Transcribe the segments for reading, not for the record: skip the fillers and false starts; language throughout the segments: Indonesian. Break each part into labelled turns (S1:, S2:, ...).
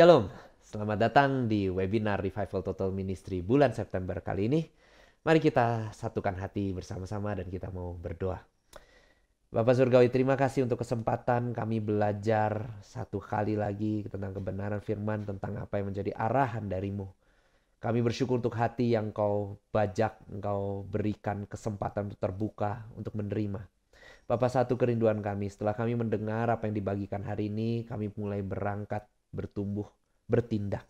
S1: Shalom, selamat datang di webinar Revival Total Ministry bulan September kali ini. Mari kita satukan hati bersama-sama dan kita mau berdoa. Bapak Surgawi, terima kasih untuk kesempatan kami belajar satu kali lagi tentang kebenaran firman, tentang apa yang menjadi arahan darimu. Kami bersyukur untuk hati yang kau bajak, engkau berikan kesempatan untuk terbuka, untuk menerima. Bapak, satu kerinduan kami, setelah kami mendengar apa yang dibagikan hari ini, kami mulai berangkat, bertumbuh, bertindak.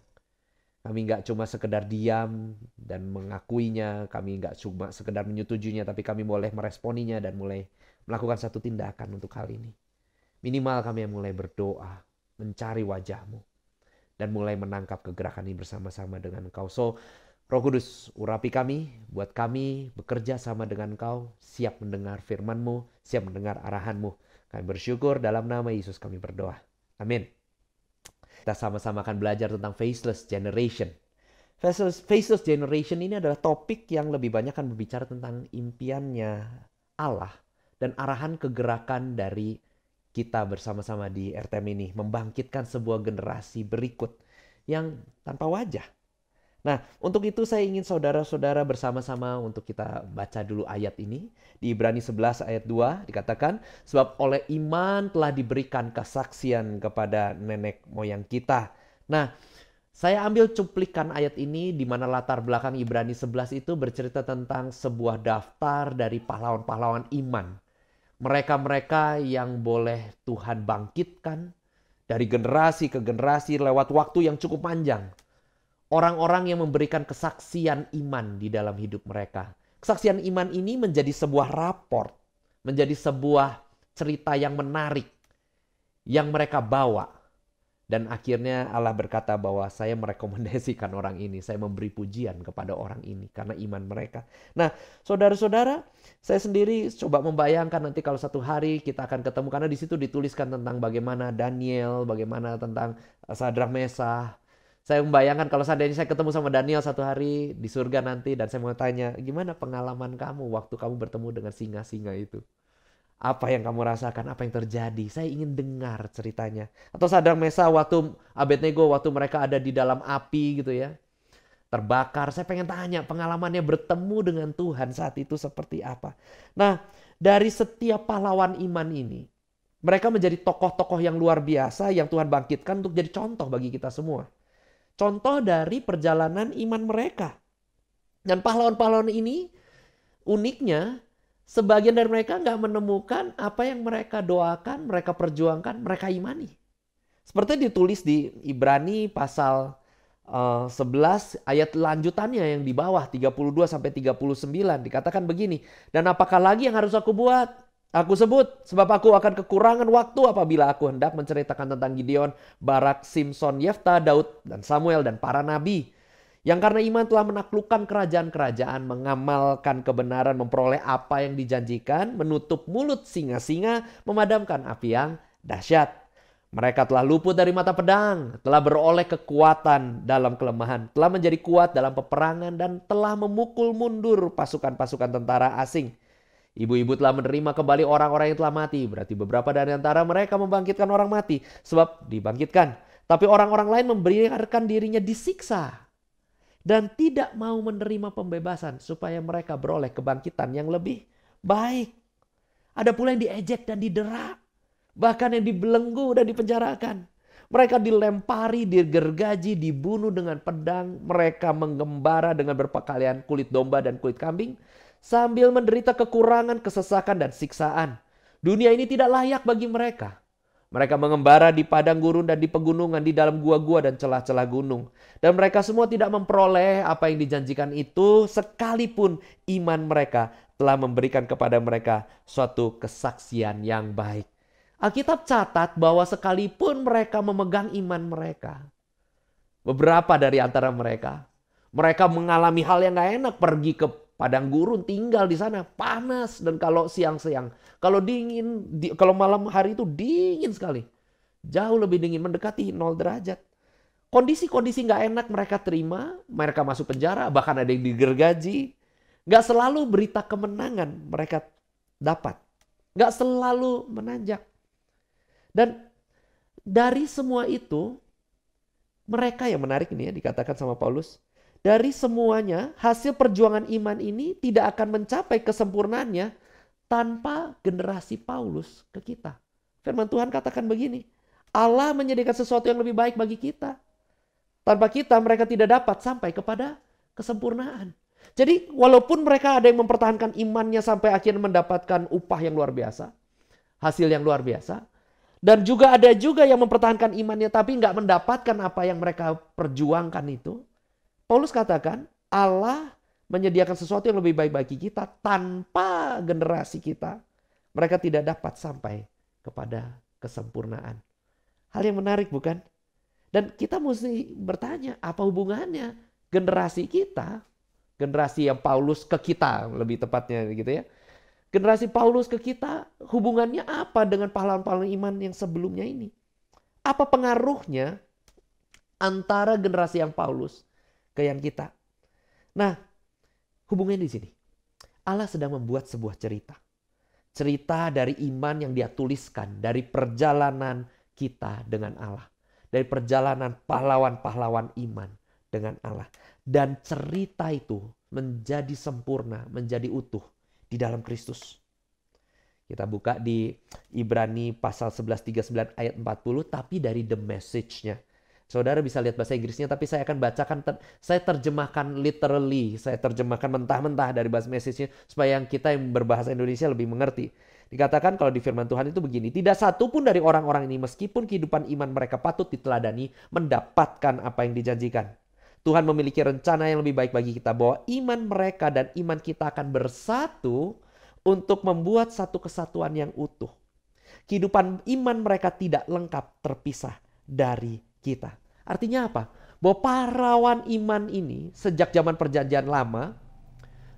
S1: Kami nggak cuma sekedar diam dan mengakuinya, kami nggak cuma sekedar menyetujuinya, tapi kami boleh meresponinya dan mulai melakukan satu tindakan untuk hal ini. Minimal kami yang mulai berdoa, mencari wajahmu, dan mulai menangkap kegerakan ini bersama-sama dengan Engkau. So, Roh Kudus, urapi kami, buat kami bekerja sama dengan Engkau, siap mendengar firman-Mu, siap mendengar arahan-Mu. Kami bersyukur dalam nama Yesus kami berdoa. Amin. Kita sama-sama akan belajar tentang faceless generation. Faceless generation ini adalah topik yang lebih banyak akan berbicara tentang impiannya Allah dan arahan kegerakan dari kita bersama-sama di RTM ini. Membangkitkan sebuah generasi berikut yang tanpa wajah. Nah, untuk itu saya ingin saudara-saudara bersama-sama untuk kita baca dulu ayat ini. Di Ibrani 11 ayat 2 dikatakan, sebab oleh iman telah diberikan kesaksian kepada nenek moyang kita. Nah, saya ambil cuplikan ayat ini di mana latar belakang Ibrani 11 itu bercerita tentang sebuah daftar dari pahlawan-pahlawan iman. Mereka-mereka yang boleh Tuhan bangkitkan dari generasi ke generasi lewat waktu yang cukup panjang. Orang-orang yang memberikan kesaksian iman di dalam hidup mereka. Kesaksian iman ini menjadi sebuah raport, menjadi sebuah cerita yang menarik yang mereka bawa. Dan akhirnya Allah berkata bahwa saya merekomendasikan orang ini, saya memberi pujian kepada orang ini karena iman mereka. Nah, saudara-saudara, saya sendiri coba membayangkan nanti kalau satu hari kita akan ketemu, karena di situ dituliskan tentang bagaimana Daniel, bagaimana tentang Sadrak Mesah. Saya membayangkan kalau seandainya saya ketemu sama Daniel satu hari di surga nanti dan saya mau tanya, gimana pengalaman kamu waktu kamu bertemu dengan singa-singa itu? Apa yang kamu rasakan? Apa yang terjadi? Saya ingin dengar ceritanya. Atau Sadrak Mesah waktu Abednego, waktu mereka ada di dalam api gitu ya. Terbakar. Saya pengen tanya pengalamannya bertemu dengan Tuhan saat itu seperti apa. Nah, dari setiap pahlawan iman ini, mereka menjadi tokoh-tokoh yang luar biasa yang Tuhan bangkitkan untuk jadi contoh bagi kita semua. Contoh dari perjalanan iman mereka. Dan pahlawan-pahlawan ini uniknya sebagian dari mereka nggak menemukan apa yang mereka doakan, mereka perjuangkan, mereka imani. Seperti ditulis di Ibrani pasal 11 ayat lanjutannya yang di bawah 32 sampai 39 dikatakan begini. Dan apakah lagi yang harus aku buat? Aku sebut, sebab aku akan kekurangan waktu apabila aku hendak menceritakan tentang Gideon, Barak, Simson, Yefta, Daud, dan Samuel, dan para nabi. Yang karena iman telah menaklukkan kerajaan-kerajaan, mengamalkan kebenaran, memperoleh apa yang dijanjikan, menutup mulut singa-singa, memadamkan api yang dahsyat. Mereka telah luput dari mata pedang, telah beroleh kekuatan dalam kelemahan, telah menjadi kuat dalam peperangan, dan telah memukul mundur pasukan-pasukan tentara asing. Ibu-ibu telah menerima kembali orang-orang yang telah mati. Berarti beberapa dari antara mereka membangkitkan orang mati. Sebab dibangkitkan. Tapi orang-orang lain membiarkan dirinya disiksa. Dan tidak mau menerima pembebasan. Supaya mereka beroleh kebangkitan yang lebih baik. Ada pula yang diejek dan didera. Bahkan yang dibelenggu dan dipenjarakan. Mereka dilempari, digergaji, dibunuh dengan pedang. Mereka menggembara dengan berpakaian kulit domba dan kulit kambing. Sambil menderita kekurangan, kesesakan, dan siksaan. Dunia ini tidak layak bagi mereka. Mereka mengembara di padang gurun dan di pegunungan, di dalam gua-gua dan celah-celah gunung. Dan mereka semua tidak memperoleh apa yang dijanjikan itu, sekalipun iman mereka telah memberikan kepada mereka suatu kesaksian yang baik. Alkitab catat bahwa sekalipun mereka memegang iman mereka, beberapa dari antara mereka mengalami hal yang gak enak, pergi ke padang gurun, tinggal di sana, panas, dan kalau siang-siang, kalau dingin, kalau malam hari itu dingin sekali, jauh lebih dingin, mendekati 0 derajat. Kondisi-kondisi nggak enak mereka terima, mereka masuk penjara, bahkan ada yang digergaji. Nggak selalu berita kemenangan mereka dapat, nggak selalu menanjak. Dan dari semua itu, Mereka yang menarik ini ya, dikatakan sama Paulus. Dari semuanya, hasil perjuangan iman ini tidak akan mencapai kesempurnaannya tanpa generasi Paulus ke kita. Firman Tuhan katakan begini, Allah menyediakan sesuatu yang lebih baik bagi kita. Tanpa kita, mereka tidak dapat sampai kepada kesempurnaan. Jadi walaupun mereka ada yang mempertahankan imannya sampai akhirnya mendapatkan upah yang luar biasa, hasil yang luar biasa, dan juga ada juga yang mempertahankan imannya tapi nggak mendapatkan apa yang mereka perjuangkan itu. Paulus katakan Allah menyediakan sesuatu yang lebih baik bagi kita tanpa generasi kita. Mereka tidak dapat sampai kepada kesempurnaan. Hal yang menarik bukan? Dan kita mesti bertanya, apa hubungannya generasi kita, generasi yang Paulus ke kita lebih tepatnya gitu ya. Generasi Paulus ke kita, hubungannya apa dengan pahlawan-pahlawan iman yang sebelumnya ini? Apa pengaruhnya antara generasi yang Paulus ke yang kita? Nah, hubungannya di sini. Allah sedang membuat sebuah cerita. Cerita dari iman yang dia tuliskan, dari perjalanan kita dengan Allah. Dari perjalanan pahlawan-pahlawan iman dengan Allah. Dan cerita itu menjadi sempurna, menjadi utuh di dalam Kristus. Kita buka di Ibrani pasal 11:39 ayat 40, tapi dari the message-nya. Saudara bisa lihat bahasa Inggrisnya, tapi saya akan bacakan, saya terjemahkan literally, saya terjemahkan mentah-mentah dari bahasa message-nya, supaya yang kita yang berbahasa Indonesia lebih mengerti. Dikatakan kalau di firman Tuhan itu begini, tidak satu pun dari orang-orang ini meskipun kehidupan iman mereka patut diteladani, mendapatkan apa yang dijanjikan. Tuhan memiliki rencana yang lebih baik bagi kita, bahwa iman mereka dan iman kita akan bersatu untuk membuat satu kesatuan yang utuh. Kehidupan iman mereka tidak lengkap terpisah dari kita. Artinya apa? Bahwa pahlawan iman ini sejak zaman perjanjian lama,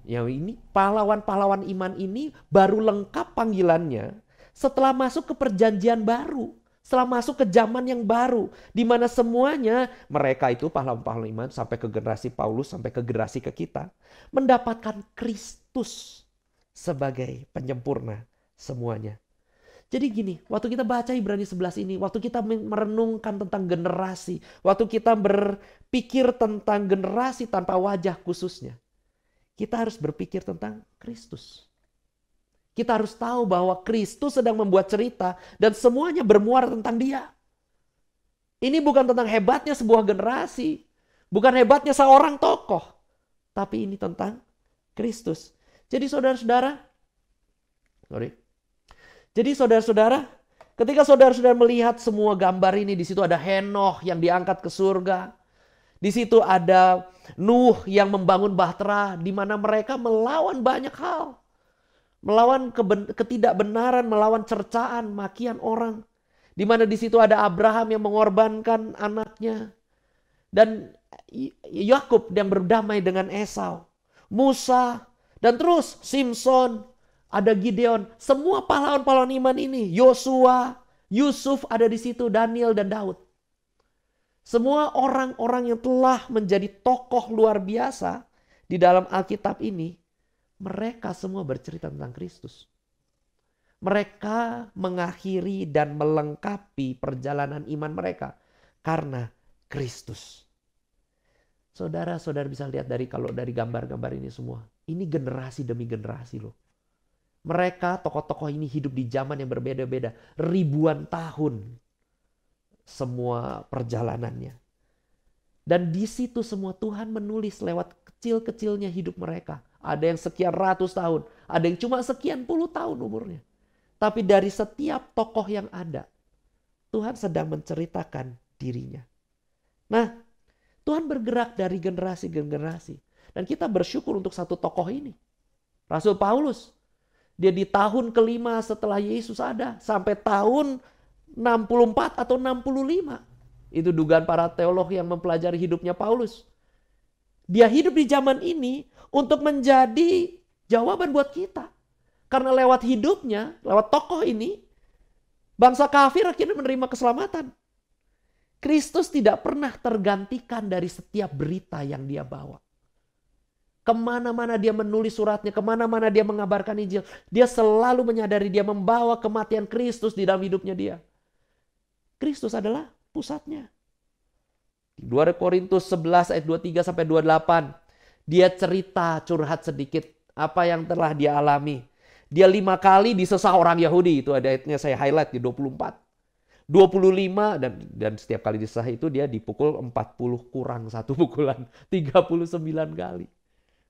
S1: ya ini pahlawan-pahlawan iman ini baru lengkap panggilannya setelah masuk ke perjanjian baru. Setelah masuk ke zaman yang baru. Di mana semuanya mereka itu pahlawan-pahlawan iman sampai ke generasi Paulus, sampai ke generasi ke kita. Mendapatkan Kristus sebagai penyempurna semuanya. Jadi gini, waktu kita baca Ibrani 11 ini, waktu kita merenungkan tentang generasi, waktu kita berpikir tentang generasi tanpa wajah khususnya, kita harus berpikir tentang Kristus. Kita harus tahu bahwa Kristus sedang membuat cerita dan semuanya bermuara tentang Dia. Ini bukan tentang hebatnya sebuah generasi, bukan hebatnya seorang tokoh, tapi ini tentang Kristus. Jadi saudara-saudara, ketika saudara-saudara melihat semua gambar ini, di situ ada Henokh yang diangkat ke surga. Di situ ada Nuh yang membangun bahtera, di mana mereka melawan banyak hal. Melawan ketidakbenaran, melawan cercaan, makian orang. Di mana di situ ada Abraham yang mengorbankan anaknya. Dan Yakub yang berdamai dengan Esau. Musa, dan terus Simson, ada Gideon. Semua pahlawan-pahlawan iman ini, Yosua, Yusuf ada di situ, Daniel dan Daud. Semua orang-orang yang telah menjadi tokoh luar biasa di dalam Alkitab ini, mereka semua bercerita tentang Kristus. Mereka mengakhiri dan melengkapi perjalanan iman mereka karena Kristus. Saudara-saudara bisa lihat kalau dari gambar-gambar ini semua. Ini generasi demi generasi loh. Mereka, tokoh-tokoh ini hidup di zaman yang berbeda-beda. Ribuan tahun semua perjalanannya. Dan di situ semua Tuhan menulis lewat kecil-kecilnya hidup mereka. Ada yang sekian ratus tahun, ada yang cuma sekian puluh tahun umurnya. Tapi dari setiap tokoh yang ada, Tuhan sedang menceritakan dirinya. Nah, Tuhan bergerak dari generasi ke generasi. Dan kita bersyukur untuk satu tokoh ini. Rasul Paulus. Dia di tahun kelima setelah Yesus ada. Sampai tahun 64 atau 65. Itu dugaan para teolog yang mempelajari hidupnya Paulus. Dia hidup di zaman ini untuk menjadi jawaban buat kita. Karena lewat hidupnya, lewat tokoh ini, bangsa kafir akhirnya menerima keselamatan. Kristus tidak pernah tergantikan dari setiap berita yang dia bawa. Kemana-mana dia menulis suratnya, kemana-mana dia mengabarkan Injil, dia selalu menyadari dia membawa kematian Kristus di dalam hidupnya dia. Kristus adalah pusatnya. 2 Korintus 11 ayat 23 sampai 28. Dia cerita curhat sedikit apa yang telah dia alami. Dia 5 kali disesah orang Yahudi. Itu ada ayatnya saya highlight di 24. 25 dan setiap kali disesah itu dia dipukul 40 kurang 1 pukulan. 39 kali.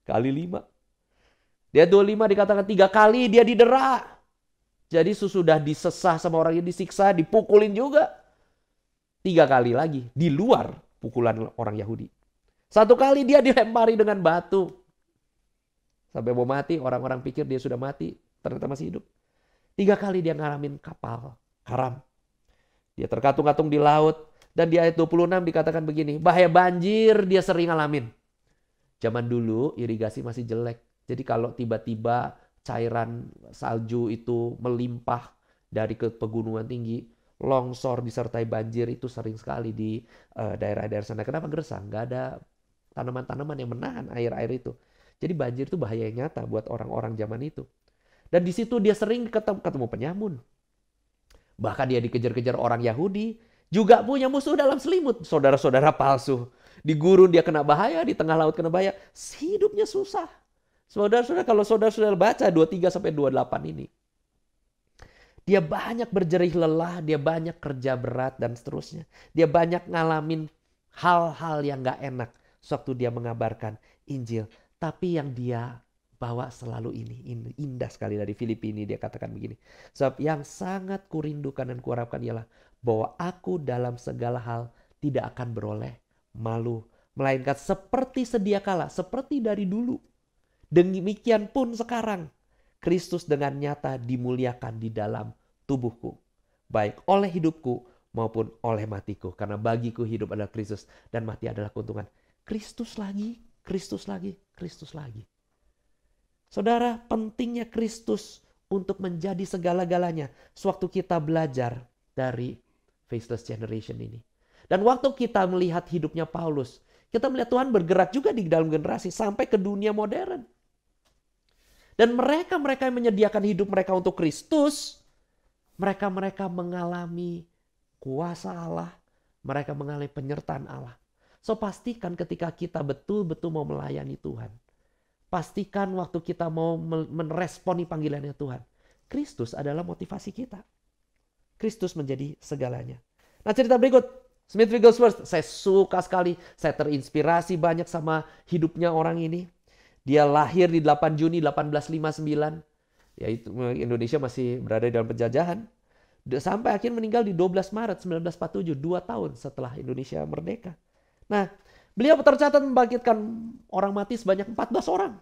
S1: Kali 5. Dia 25 dikatakan 3 kali dia didera. Jadi sesudah disesah sama orang yang disiksa, dipukulin juga. 3 kali lagi di luar pukulan orang Yahudi. 1 kali dia dilempari dengan batu. Sampai mau mati, orang-orang pikir dia sudah mati, ternyata masih hidup. 3 kali dia ngalamin kapal, karam. Dia terkatung-katung di laut. Dan di ayat 26 dikatakan begini, bahaya banjir dia sering ngalamin. Zaman dulu irigasi masih jelek. Jadi kalau tiba-tiba cairan salju itu melimpah dari ke pegunungan tinggi, longsor disertai banjir itu sering sekali di daerah-daerah sana. Kenapa gersang? Nggak ada tanaman-tanaman yang menahan air-air itu. Jadi banjir itu bahaya yang nyata buat orang-orang zaman itu. Dan di situ dia sering ketemu penyamun. Bahkan dia dikejar-kejar orang Yahudi. Juga punya musuh dalam selimut. Saudara-saudara palsu. Di gurun dia kena bahaya, di tengah laut kena bahaya. Hidupnya susah. Saudara-saudara, kalau saudara-saudara baca 23 sampai 28 ini. Dia banyak berjerih lelah, dia banyak kerja berat dan seterusnya. Dia banyak ngalamin hal-hal yang gak enak sewaktu dia mengabarkan Injil. Tapi yang dia bawa selalu ini indah sekali dari Filipi ini, dia katakan begini. Sebab yang sangat kurindukan dan kuharapkan ialah bahwa aku dalam segala hal tidak akan beroleh malu. Melainkan seperti sedia kala, seperti dari dulu. Demikian pun sekarang. Kristus dengan nyata dimuliakan di dalam tubuhku. Baik oleh hidupku maupun oleh matiku. Karena bagiku hidup adalah Kristus dan mati adalah keuntungan. Kristus lagi, Kristus lagi, Kristus lagi. Saudara, pentingnya Kristus untuk menjadi segala-galanya sewaktu kita belajar dari Faceless Generation ini. Dan waktu kita melihat hidupnya Paulus, kita melihat Tuhan bergerak juga di dalam generasi sampai ke dunia modern. Dan mereka-mereka yang menyediakan hidup mereka untuk Kristus, mereka-mereka mengalami kuasa Allah, mereka mengalami penyertaan Allah. So pastikan ketika kita betul-betul mau melayani Tuhan, pastikan waktu kita mau meresponi panggilannya Tuhan, Kristus adalah motivasi kita. Kristus menjadi segalanya. Nah, cerita berikut, Smith Wigglesworth, saya suka sekali, saya terinspirasi banyak sama hidupnya orang ini. Dia lahir di 8 Juni 1859, yaitu Indonesia masih berada dalam penjajahan. Sampai akhirnya meninggal di 12 Maret 1947, 2 tahun setelah Indonesia merdeka. Nah, beliau tercatat membangkitkan orang mati sebanyak 14 orang.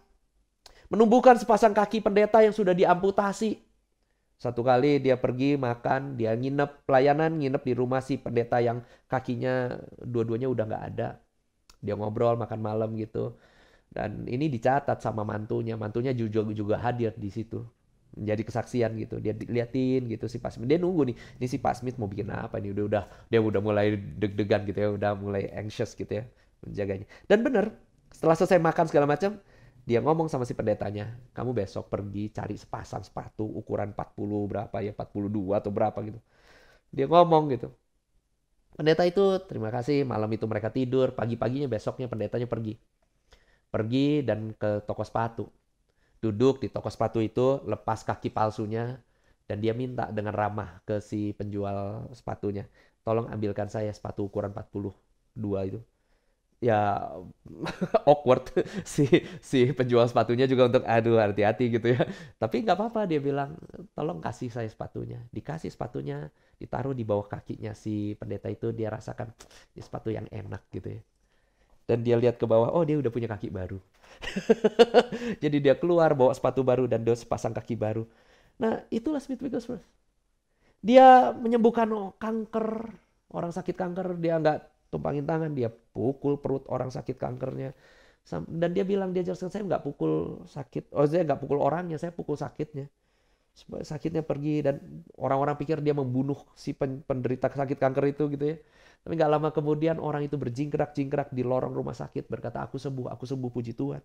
S1: Menumbuhkan sepasang kaki pendeta yang sudah diamputasi. Satu kali dia pergi makan, dia nginep di rumah si pendeta yang kakinya dua-duanya udah nggak ada. Dia ngobrol makan malam gitu. Dan ini dicatat sama mantunya. Mantunya juga hadir di situ. Menjadi kesaksian gitu. Dia liatin gitu si Pak Smith. Dia nunggu nih. Ini si Pak Smith mau bikin apa nih. Dia udah mulai deg-degan gitu ya. Udah mulai anxious gitu ya. Menjaganya. Dan benar. Setelah selesai makan segala macam. Dia ngomong sama si pendetanya. Kamu besok pergi cari sepasang sepatu. Ukuran 40 berapa ya. 42 atau berapa gitu. Dia ngomong gitu. Pendeta itu terima kasih. Malam itu mereka tidur. Pagi-paginya besoknya pendetanya pergi dan ke toko sepatu. Duduk di toko sepatu itu, lepas kaki palsunya, dan dia minta dengan ramah ke si penjual sepatunya, tolong ambilkan saya sepatu ukuran 42 itu. Ya awkward si penjual sepatunya juga untuk aduh hati-hati gitu ya. Tapi nggak apa-apa, dia bilang tolong kasih saya sepatunya. Dikasih sepatunya, ditaruh di bawah kakinya si pendeta itu, dia rasakan ini sepatu yang enak gitu ya. Dan dia lihat ke bawah, oh dia udah punya kaki baru. Jadi dia keluar bawa sepatu baru dan dia sepasang kaki baru. Nah itulah Smith Wigglesworth. Dia menyembuhkan kanker, orang sakit kanker, dia nggak tumpangin tangan, dia pukul perut orang sakit kankernya. Dan dia bilang, dia jelaskan, saya nggak pukul sakit, saya nggak pukul orangnya, saya pukul sakitnya. Supaya sakitnya pergi, dan orang-orang pikir dia membunuh si penderita sakit kanker itu gitu ya. Tapi gak lama kemudian orang itu berjingkrak-jingkrak di lorong rumah sakit berkata, aku sembuh, puji Tuhan.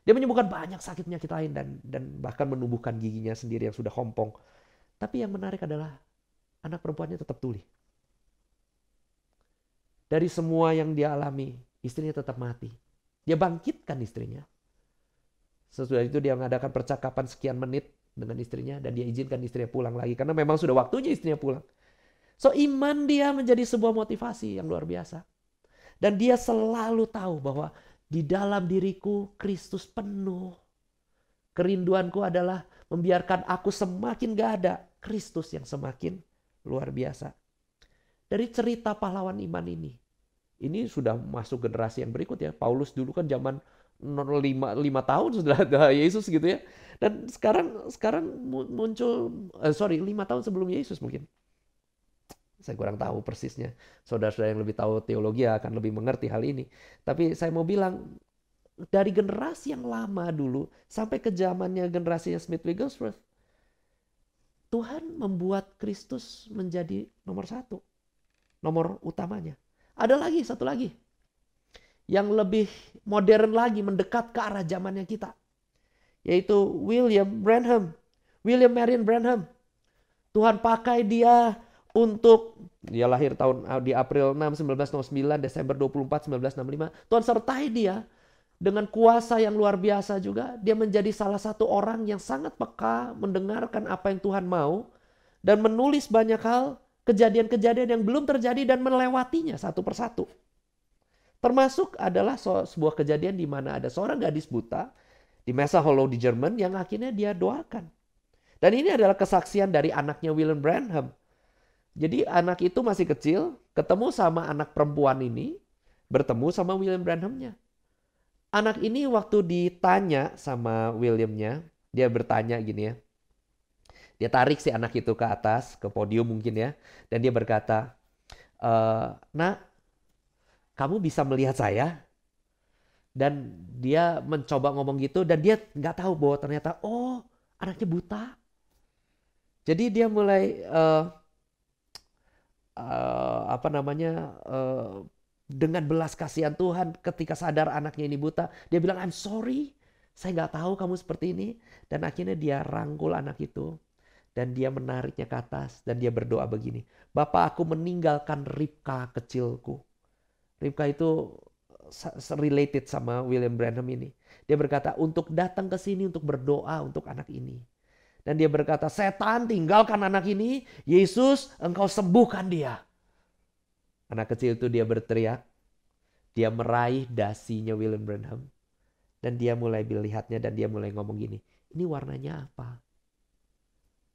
S1: Dia menyembuhkan banyak sakit penyakit lain dan bahkan menumbuhkan giginya sendiri yang sudah kompong. Tapi yang menarik adalah anak perempuannya tetap tuli. Dari semua yang dia alami, istrinya tetap mati. Dia bangkitkan istrinya. Sesudah itu dia mengadakan percakapan sekian menit dengan istrinya dan dia izinkan istrinya pulang lagi karena memang sudah waktunya istrinya pulang. So iman dia menjadi sebuah motivasi yang luar biasa. Dan dia selalu tahu bahwa di dalam diriku Kristus penuh. Kerinduanku adalah membiarkan aku semakin gak ada, Kristus yang semakin luar biasa. Dari cerita pahlawan iman ini sudah masuk generasi yang berikut ya. Paulus dulu kan zaman 5 tahun sudah ada Yesus gitu ya. Dan sekarang muncul 5 tahun sebelum Yesus mungkin. Saya kurang tahu persisnya. Saudara-saudara yang lebih tahu teologi akan lebih mengerti hal ini. Tapi saya mau bilang dari generasi yang lama dulu sampai ke zamannya generasinya Smith Wigglesworth, Tuhan membuat Kristus menjadi nomor 1. Nomor utamanya. Ada lagi, satu lagi. Yang lebih modern lagi, mendekat ke arah zamannya kita. Yaitu William Branham. William Marion Branham. Tuhan pakai dia untuk, dia lahir di April 6, 1909, Desember 24, 1965. Tuhan sertai dia dengan kuasa yang luar biasa juga. Dia menjadi salah satu orang yang sangat peka mendengarkan apa yang Tuhan mau. Dan menulis banyak hal, kejadian-kejadian yang belum terjadi dan melewatinya satu persatu. Termasuk adalah sebuah kejadian di mana ada seorang gadis buta di Mesa Hollow di Jerman yang akhirnya dia doakan. Dan ini adalah kesaksian dari anaknya William Branham. Jadi anak itu masih kecil, ketemu sama anak perempuan ini, bertemu sama William Branhamnya. Anak ini waktu ditanya sama Williamnya, dia bertanya gini ya. Dia tarik si anak itu ke atas, ke podium mungkin ya. Dan dia berkata, "Nak, kamu bisa melihat saya?" Dan dia mencoba ngomong gitu dan dia nggak tahu bahwa ternyata, oh anaknya buta. Jadi dia mulai dengan belas kasihan Tuhan ketika sadar anaknya ini buta. Dia bilang, "I'm sorry, saya nggak tahu kamu seperti ini." Dan akhirnya dia rangkul anak itu. Dan dia menariknya ke atas. Dan dia berdoa begini, "Bapak, aku meninggalkan Ribka kecilku." Ribka itu related sama William Branham ini. Dia berkata, untuk datang ke sini untuk berdoa untuk anak ini. Dan dia berkata, "Setan, tinggalkan anak ini. Yesus, engkau sembuhkan dia." Anak kecil itu dia berteriak. Dia meraih dasinya William Branham. Dan dia mulai melihatnya dan dia mulai ngomong gini, "Ini warnanya apa?"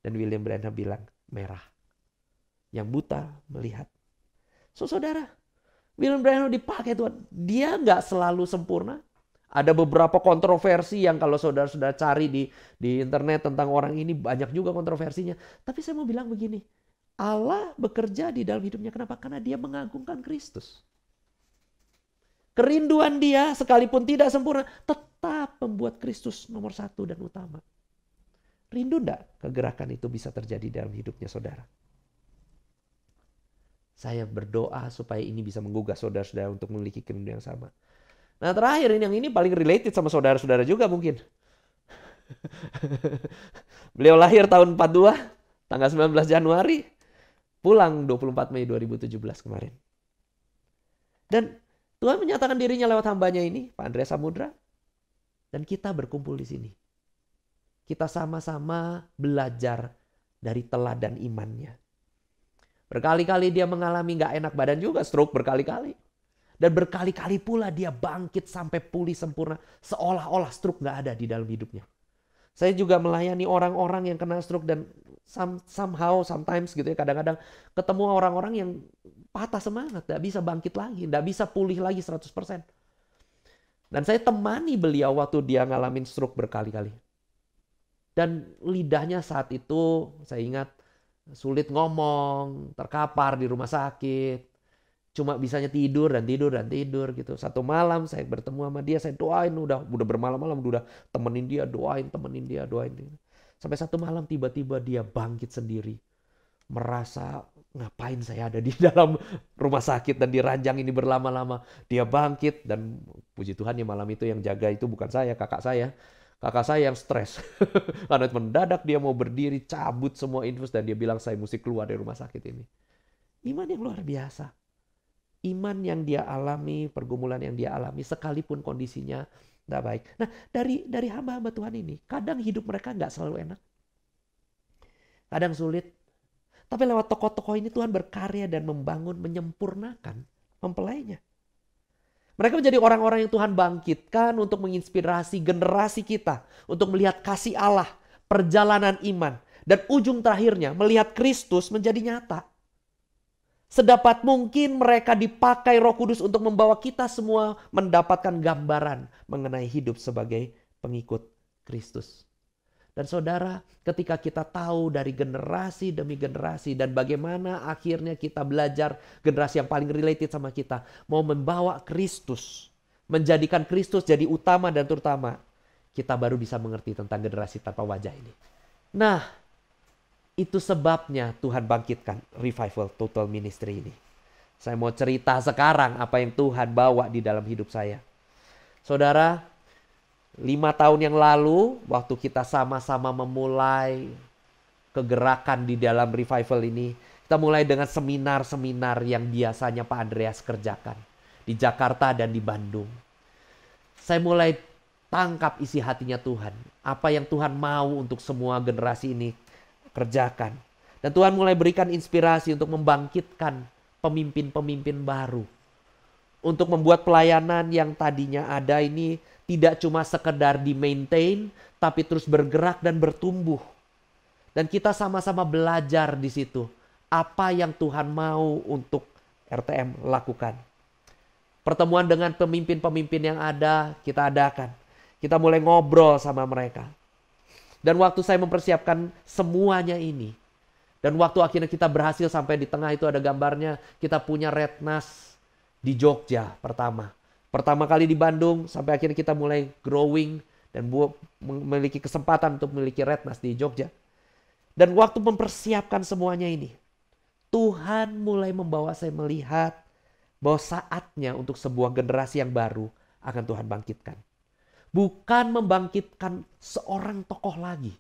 S1: Dan William Branham bilang, "Merah." Yang buta melihat. So saudara, William Branham dipakai Tuhan. Dia nggak selalu sempurna. Ada beberapa kontroversi yang kalau saudara-saudara cari di internet tentang orang ini, banyak juga kontroversinya. Tapi saya mau bilang begini, Allah bekerja di dalam hidupnya. Kenapa? Karena dia mengagungkan Kristus. Kerinduan dia sekalipun tidak sempurna, tetap membuat Kristus nomor 1 dan utama. Rindu enggak kegerakan itu bisa terjadi dalam hidupnya saudara? Saya berdoa supaya ini bisa menggugah saudara-saudara untuk memiliki kerindu yang sama. Nah terakhir yang ini paling related sama saudara-saudara juga mungkin. Beliau lahir tahun 42, tanggal 19 Januari, pulang 24 Mei 2017 kemarin. Dan Tuhan menyatakan dirinya lewat hambanya ini, Pak Andreas Samudra. Dan kita berkumpul di sini. Kita sama-sama belajar dari teladan imannya. Berkali-kali dia mengalami gak enak badan juga, stroke berkali-kali. Dan berkali-kali pula dia bangkit sampai pulih sempurna. Seolah-olah stroke gak ada di dalam hidupnya. Saya juga melayani orang-orang yang kena stroke dan sometimes gitu ya, kadang-kadang ketemu orang-orang yang patah semangat, gak bisa bangkit lagi, gak bisa pulih lagi 100%. Dan saya temani beliau waktu dia ngalamin stroke berkali-kali. Dan lidahnya saat itu saya ingat sulit ngomong, terkapar di rumah sakit. Cuma bisanya tidur dan tidur gitu. Satu malam saya bertemu sama dia, saya doain udah bermalam-malam udah temenin dia, doain. Sampai satu malam tiba-tiba dia bangkit sendiri. Merasa ngapain saya ada di dalam rumah sakit dan di ranjang ini berlama-lama. Dia bangkit dan puji Tuhan ya malam itu yang jaga itu bukan saya, kakak saya. Kakak saya yang stres. Karena mendadak dia mau berdiri, cabut semua infus dan dia bilang saya mesti keluar dari rumah sakit ini. Iman yang luar biasa. iman yang dia alami, pergumulan yang dia alami, sekalipun kondisinya tidak baik. Nah, dari hamba-hamba Tuhan ini, kadang hidup mereka nggak selalu enak. Kadang sulit. Tapi lewat tokoh-tokoh ini Tuhan berkarya dan membangun, menyempurnakan mempelainya. Mereka menjadi orang-orang yang Tuhan bangkitkan untuk menginspirasi generasi kita. Untuk melihat kasih Allah, perjalanan iman. Dan ujung terakhirnya melihat Kristus menjadi nyata. Sedapat mungkin mereka dipakai Roh Kudus untuk membawa kita semua mendapatkan gambaran mengenai hidup sebagai pengikut Kristus. Dan saudara, ketika kita tahu dari generasi demi generasi dan bagaimana akhirnya kita belajar generasi yang paling related sama kita mau membawa Kristus, menjadikan Kristus jadi utama dan terutama, kita baru bisa mengerti tentang generasi tanpa wajah ini. Nah, itu sebabnya Tuhan bangkitkan Revival Total Ministry ini. Saya mau cerita sekarang apa yang Tuhan bawa di dalam hidup saya. Saudara, 5 tahun yang lalu, waktu kita sama-sama memulai kegerakan di dalam revival ini, kita mulai dengan seminar-seminar yang biasanya Pak Andreas kerjakan di Jakarta dan di Bandung. Saya mulai tangkap isi hatinya Tuhan, apa yang Tuhan mau untuk semua generasi ini kerjakan. Dan Tuhan mulai berikan inspirasi untuk membangkitkan pemimpin-pemimpin baru. Untuk membuat pelayanan yang tadinya ada ini tidak cuma sekedar di-maintain, tapi terus bergerak dan bertumbuh. Dan kita sama-sama belajar di situ. Apa yang Tuhan mau untuk RTM lakukan. Pertemuan dengan pemimpin-pemimpin yang ada, kita adakan. Kita mulai ngobrol sama mereka. Dan waktu saya mempersiapkan semuanya ini. Dan waktu akhirnya kita berhasil sampai di tengah itu ada gambarnya. Kita punya Retnas di Jogja pertama. Pertama kali di Bandung, sampai akhirnya kita mulai growing dan memiliki kesempatan untuk memiliki Retnas di Jogja. Dan waktu mempersiapkan semuanya ini, Tuhan mulai membawa saya melihat bahwa saatnya untuk sebuah generasi yang baru akan Tuhan bangkitkan. Bukan membangkitkan seorang tokoh lagi,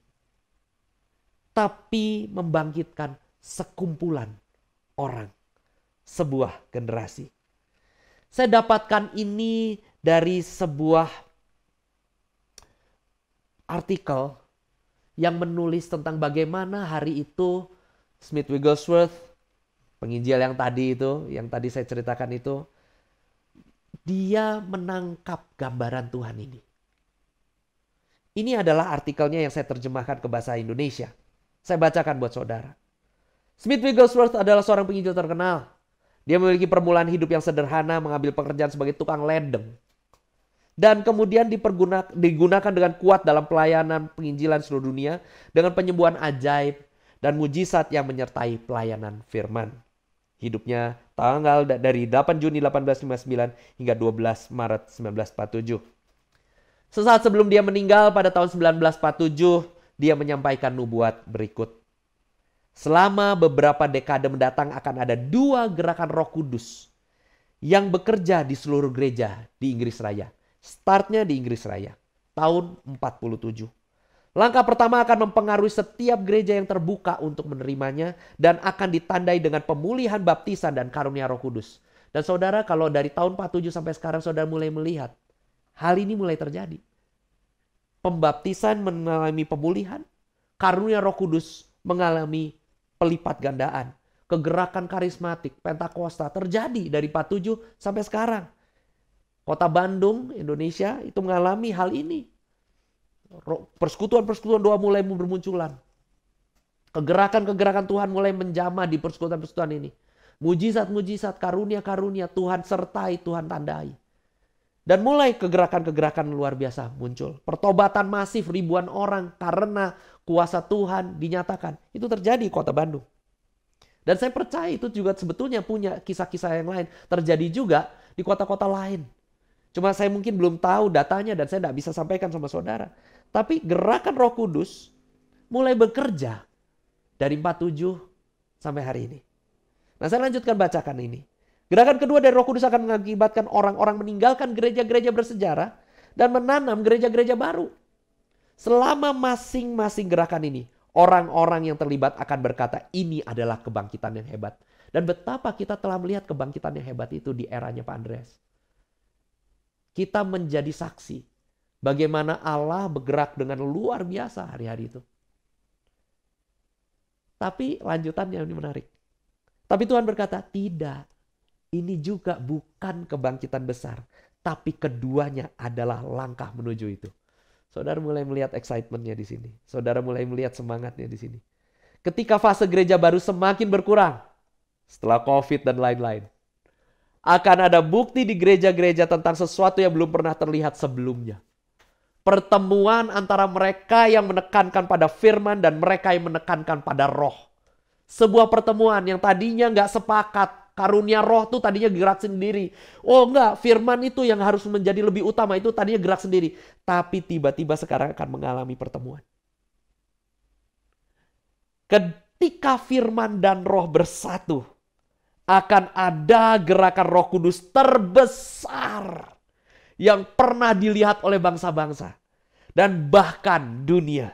S1: tapi membangkitkan sekumpulan orang, sebuah generasi. Saya dapatkan ini dari sebuah artikel yang menulis tentang bagaimana hari itu Smith Wigglesworth, penginjil yang tadi saya ceritakan itu, dia menangkap gambaran Tuhan ini. Ini adalah artikelnya yang saya terjemahkan ke bahasa Indonesia. Saya bacakan buat saudara. Smith Wigglesworth adalah seorang penginjil terkenal. Dia memiliki permulaan hidup yang sederhana, mengambil pekerjaan sebagai tukang ledeng. Dan kemudian digunakan dengan kuat dalam pelayanan penginjilan seluruh dunia dengan penyembuhan ajaib dan mujizat yang menyertai pelayanan firman. Hidupnya tanggal dari 8 Juni 1859 hingga 12 Maret 1947. Sesaat sebelum dia meninggal pada tahun 1947, dia menyampaikan nubuat berikut. Selama beberapa dekade mendatang akan ada 2 gerakan Roh Kudus yang bekerja di seluruh gereja di Inggris Raya. Startnya di Inggris Raya, tahun 47. Langkah pertama akan mempengaruhi setiap gereja yang terbuka untuk menerimanya dan akan ditandai dengan pemulihan baptisan dan karunia Roh Kudus. Dan saudara, kalau dari tahun 47 sampai sekarang saudara mulai melihat, hal ini mulai terjadi. Pembaptisan mengalami pemulihan, karunia Roh Kudus mengalami pelipat gandaan. Kegerakan karismatik, Pentakosta terjadi dari 47 sampai sekarang. Kota Bandung, Indonesia itu mengalami hal ini. Persekutuan-persekutuan doa mulai bermunculan. Kegerakan-kegerakan Tuhan mulai menjamah di persekutuan-persekutuan ini. Mujizat-mujizat, karunia-karunia Tuhan sertai, Tuhan tandai. Dan mulai kegerakan-kegerakan luar biasa muncul. Pertobatan masif ribuan orang karena kuasa Tuhan dinyatakan. Itu terjadi di Kota Bandung. Dan saya percaya itu juga sebetulnya punya kisah-kisah yang lain. Terjadi juga di kota-kota lain. Cuma saya mungkin belum tahu datanya dan saya tidak bisa sampaikan sama saudara. Tapi gerakan Roh Kudus mulai bekerja dari 47 sampai hari ini. Nah, saya lanjutkan bacakan ini. Gerakan kedua dari Roh Kudus akan mengakibatkan orang-orang meninggalkan gereja-gereja bersejarah dan menanam gereja-gereja baru. Selama masing-masing gerakan ini, orang-orang yang terlibat akan berkata, ini adalah kebangkitan yang hebat. Dan betapa kita telah melihat kebangkitan yang hebat itu di eranya Pak Andreas. Kita menjadi saksi bagaimana Allah bergerak dengan luar biasa hari-hari itu. Tapi lanjutannya ini menarik. Tapi Tuhan berkata, tidak. Ini juga bukan kebangkitan besar. Tapi keduanya adalah langkah menuju itu. Saudara mulai melihat excitementnya di sini. Saudara mulai melihat semangatnya di sini. Ketika fase gereja baru semakin berkurang. Setelah COVID dan lain-lain. Akan ada bukti di gereja-gereja tentang sesuatu yang belum pernah terlihat sebelumnya. Pertemuan antara mereka yang menekankan pada firman dan mereka yang menekankan pada roh. Sebuah pertemuan yang tadinya nggak sepakat. Karunia roh tuh tadinya gerak sendiri. Oh enggak, firman itu yang harus menjadi lebih utama. Itu tadinya gerak sendiri. Tapi tiba-tiba sekarang akan mengalami pertemuan. Ketika firman dan roh bersatu, akan ada gerakan Roh Kudus terbesar yang pernah dilihat oleh bangsa-bangsa. Dan bahkan dunia.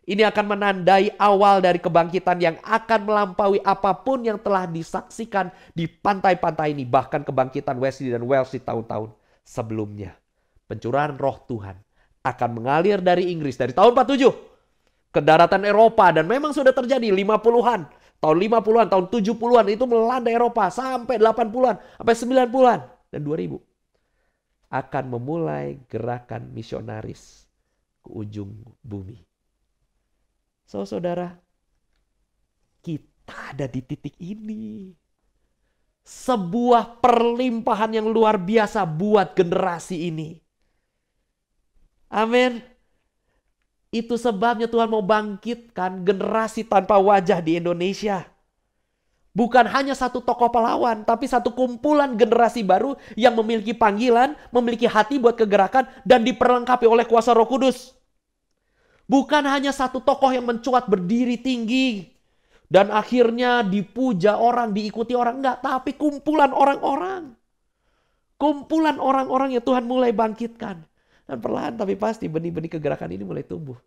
S1: Ini akan menandai awal dari kebangkitan yang akan melampaui apapun yang telah disaksikan di pantai-pantai ini. Bahkan kebangkitan Wesley dan Wales di tahun-tahun sebelumnya. Pencurahan roh Tuhan akan mengalir dari Inggris dari tahun 47 ke daratan Eropa. Dan memang sudah terjadi 50-an. Tahun 50-an, tahun 70-an itu melanda Eropa sampai 80-an, sampai 90-an dan 2000. Akan memulai gerakan misionaris ke ujung bumi. So, saudara, kita ada di titik ini. Sebuah perlimpahan yang luar biasa buat generasi ini. Amin. Itu sebabnya Tuhan mau bangkitkan generasi tanpa wajah di Indonesia. Bukan hanya satu tokoh pahlawan, tapi satu kumpulan generasi baru yang memiliki panggilan, memiliki hati buat kegerakan, dan diperlengkapi oleh kuasa Roh Kudus. Bukan hanya satu tokoh yang mencuat berdiri tinggi, dan akhirnya dipuja orang, diikuti orang. Enggak, tapi kumpulan orang-orang. Kumpulan orang-orang yang Tuhan mulai bangkitkan. Dan perlahan tapi pasti benih-benih kegerakan ini mulai tumbuh.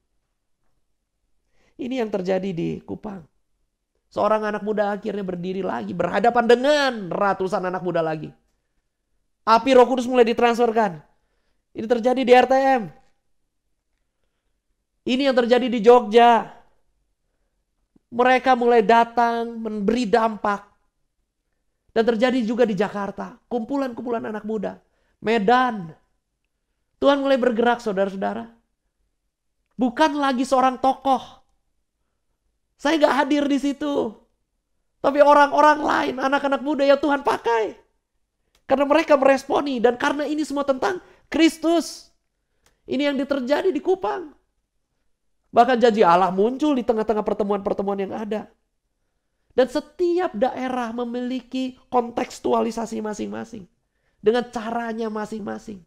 S1: Ini yang terjadi di Kupang. Seorang anak muda akhirnya berdiri lagi. Berhadapan dengan ratusan anak muda lagi. Api Roh Kudus mulai ditransferkan. Ini terjadi di RTM. Ini yang terjadi di Jogja. Mereka mulai datang memberi dampak. Dan terjadi juga di Jakarta. Kumpulan-kumpulan anak muda. Medan. Tuhan mulai bergerak, saudara-saudara. Bukan lagi seorang tokoh. Saya gak hadir di situ. Tapi orang-orang lain, anak-anak muda yang Tuhan pakai. Karena mereka meresponi. Dan karena ini semua tentang Kristus. Ini yang terjadi di Kupang. Bahkan janji Allah muncul di tengah-tengah pertemuan-pertemuan yang ada. Dan setiap daerah memiliki kontekstualisasi masing-masing. Dengan caranya masing-masing.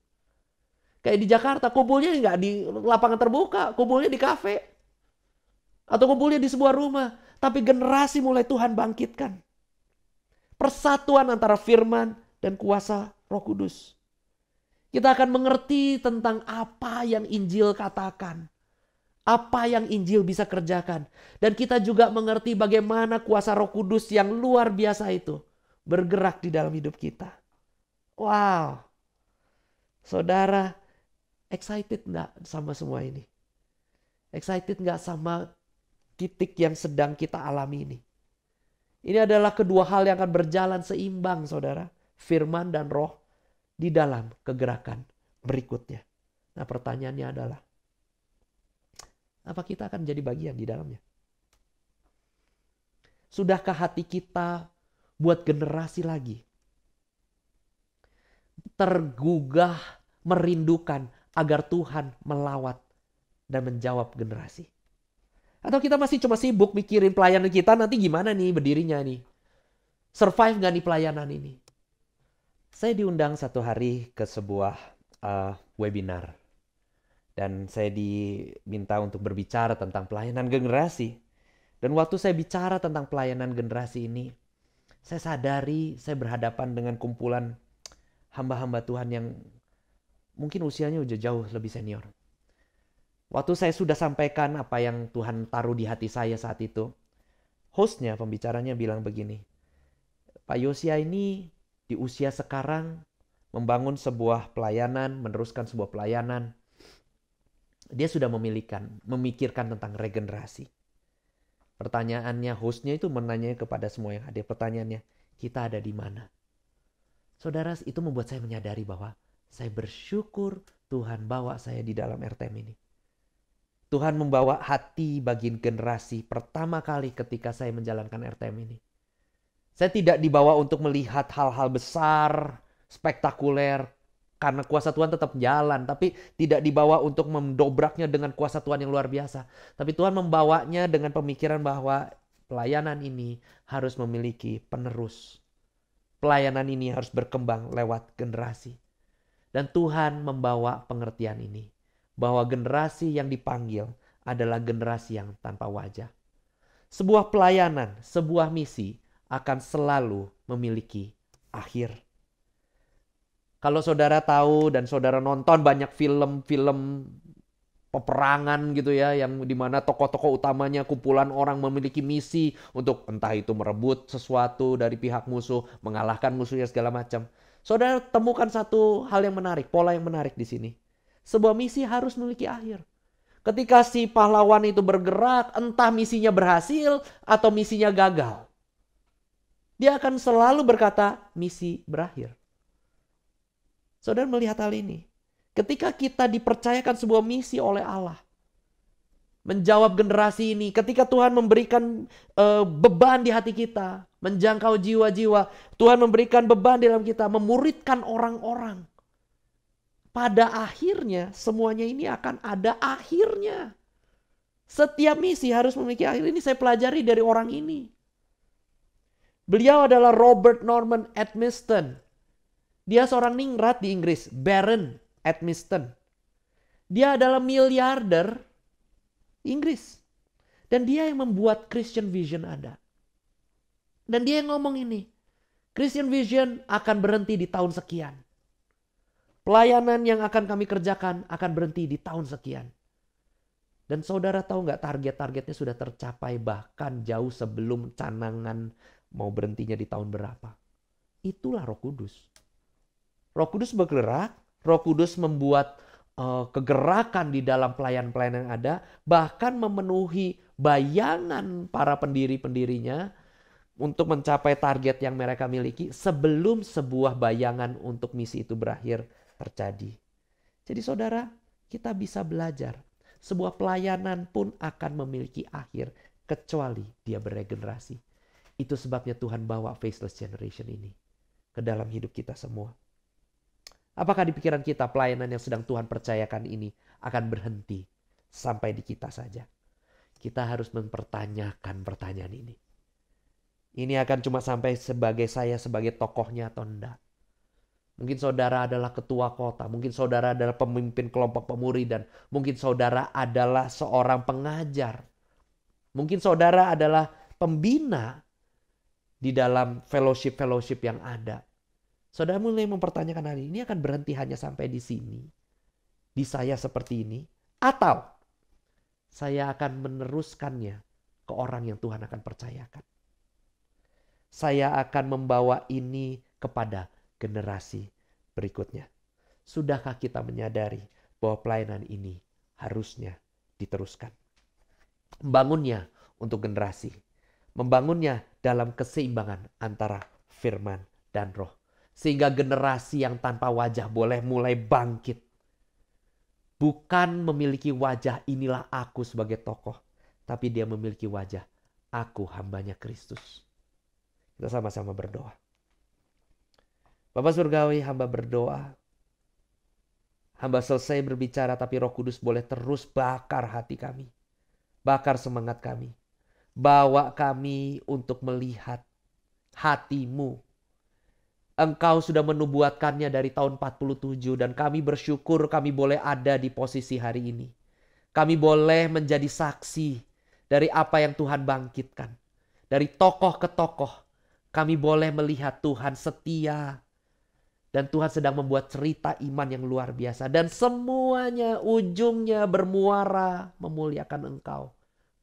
S1: Kayak di Jakarta, kumpulnya nggak di lapangan terbuka, kumpulnya di kafe. Atau kumpulnya di sebuah rumah. Tapi generasi mulai Tuhan bangkitkan. Persatuan antara firman dan kuasa Roh Kudus. Kita akan mengerti tentang apa yang Injil katakan. Apa yang Injil bisa kerjakan. Dan kita juga mengerti bagaimana kuasa Roh Kudus yang luar biasa itu bergerak di dalam hidup kita. Wow. Saudara, excited nggak sama semua ini? Excited nggak sama titik yang sedang kita alami ini? Ini adalah kedua hal yang akan berjalan seimbang, saudara. Firman dan roh di dalam kegerakan berikutnya. Nah, pertanyaannya adalah, apa kita akan jadi bagian di dalamnya? Sudahkah hati kita buat generasi lagi tergugah, merindukan agar Tuhan melawat dan menjawab generasi? Atau kita masih cuma sibuk mikirin pelayanan kita nanti gimana nih berdirinya nih? Survive gak nih pelayanan ini? Saya diundang satu hari ke sebuah webinar. Dan saya diminta untuk berbicara tentang pelayanan generasi. Dan waktu saya bicara tentang pelayanan generasi ini, saya sadari saya berhadapan dengan kumpulan hamba-hamba Tuhan yang mungkin usianya udah jauh lebih senior. Waktu saya sudah sampaikan apa yang Tuhan taruh di hati saya saat itu, hostnya, pembicaranya bilang begini, Pak Yosia ini di usia sekarang membangun sebuah pelayanan, meneruskan sebuah pelayanan. Dia sudah memikirkan tentang regenerasi. Pertanyaannya, hostnya itu menanya kepada semua yang hadir. Pertanyaannya, kita ada di mana? Saudara, itu membuat saya menyadari bahwa saya bersyukur Tuhan bawa saya di dalam RTM ini. Tuhan membawa hati bagi generasi pertama kali ketika saya menjalankan RTM ini. Saya tidak dibawa untuk melihat hal-hal besar, spektakuler, karena kuasa Tuhan tetap jalan. Tapi tidak dibawa untuk mendobraknya dengan kuasa Tuhan yang luar biasa. Tapi Tuhan membawanya dengan pemikiran bahwa pelayanan ini harus memiliki penerus. Pelayanan ini harus berkembang lewat generasi. Dan Tuhan membawa pengertian ini. Bahwa generasi yang dipanggil adalah generasi yang tanpa wajah. Sebuah pelayanan, sebuah misi akan selalu memiliki akhir. Kalau saudara tahu dan saudara nonton banyak film-film peperangan gitu ya, yang dimana tokoh-tokoh utamanya kumpulan orang memiliki misi untuk entah itu merebut sesuatu dari pihak musuh, mengalahkan musuhnya segala macam. Saudara temukan satu hal yang menarik, pola yang menarik di sini. Sebuah misi harus memiliki akhir. Ketika si pahlawan itu bergerak, entah misinya berhasil atau misinya gagal, dia akan selalu berkata, misi berakhir. Saudara melihat hal ini. Ketika kita dipercayakan sebuah misi oleh Allah, menjawab generasi ini, ketika Tuhan memberikan beban di hati kita, menjangkau jiwa-jiwa, Tuhan memberikan beban di dalam kita, memuridkan orang-orang. Pada akhirnya semuanya ini akan ada akhirnya. Setiap misi harus memiliki akhir. Ini saya pelajari dari orang ini. Beliau adalah Robert Norman Edmiston. Dia seorang ningrat di Inggris, Baron Edmiston. Dia adalah miliarder Inggris. Dan dia yang membuat Christian Vision ada. Dan dia yang ngomong ini, Christian Vision akan berhenti di tahun sekian. Pelayanan yang akan kami kerjakan akan berhenti di tahun sekian. Dan saudara tahu nggak, target-targetnya sudah tercapai bahkan jauh sebelum canangan mau berhentinya di tahun berapa. Itulah Roh Kudus. Roh Kudus bergerak, Roh Kudus membuat kegerakan di dalam pelayan-pelayan yang ada, bahkan memenuhi bayangan para pendiri-pendirinya untuk mencapai target yang mereka miliki sebelum sebuah bayangan untuk misi itu berakhir terjadi. Jadi saudara, kita bisa belajar. Sebuah pelayanan pun akan memiliki akhir kecuali dia beregenerasi. Itu sebabnya Tuhan bawa Faceless Generation ini ke dalam hidup kita semua. Apakah di pikiran kita pelayanan yang sedang Tuhan percayakan ini akan berhenti sampai di kita saja? Kita harus mempertanyakan pertanyaan ini. Ini akan cuma sampai sebagai saya sebagai tokohnya atau enggak? Mungkin saudara adalah ketua kota, mungkin saudara adalah pemimpin kelompok pemuridan, mungkin saudara adalah seorang pengajar. Mungkin saudara adalah pembina di dalam fellowship-fellowship yang ada. Saudara mulai mempertanyakan hal ini akan berhenti hanya sampai di sini. Di saya seperti ini. Atau saya akan meneruskannya ke orang yang Tuhan akan percayakan. Saya akan membawa ini kepada generasi berikutnya. Sudahkah kita menyadari bahwa pelayanan ini harusnya diteruskan? Membangunnya untuk generasi. Membangunnya dalam keseimbangan antara firman dan roh. Sehingga generasi yang tanpa wajah boleh mulai bangkit. Bukan memiliki wajah inilah aku sebagai tokoh. Tapi dia memiliki wajah aku hambanya Kristus. Kita sama-sama berdoa. Bapak Surgawi, hamba berdoa. Hamba selesai berbicara tapi Roh Kudus boleh terus bakar hati kami. Bakar semangat kami. Bawa kami untuk melihat hati-Mu. Engkau sudah menubuatkannya dari tahun 47 dan kami bersyukur kami boleh ada di posisi hari ini. Kami boleh menjadi saksi dari apa yang Tuhan bangkitkan. Dari tokoh ke tokoh kami boleh melihat Tuhan setia. Dan Tuhan sedang membuat cerita iman yang luar biasa. Dan semuanya ujungnya bermuara memuliakan Engkau.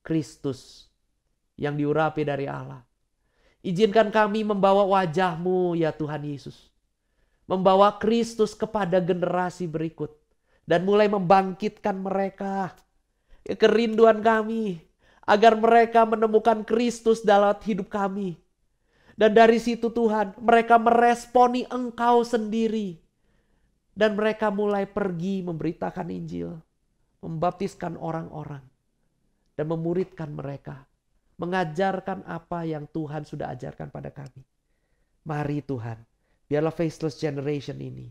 S1: Kristus yang diurapi dari Allah. Izinkan kami membawa wajah-Mu ya Tuhan Yesus. Membawa Kristus kepada generasi berikut. Dan mulai membangkitkan mereka. Kerinduan kami. Agar mereka menemukan Kristus dalam hidup kami. Dan dari situ Tuhan, mereka meresponi Engkau sendiri. Dan mereka mulai pergi memberitakan Injil. Membaptiskan orang-orang. Dan memuridkan mereka. Mengajarkan apa yang Tuhan sudah ajarkan pada kami. Mari Tuhan, biarlah Faceless Generation ini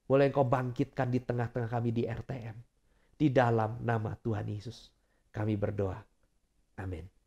S1: boleh Engkau bangkitkan di tengah-tengah kami di RTM. Di dalam nama Tuhan Yesus kami berdoa. Amin.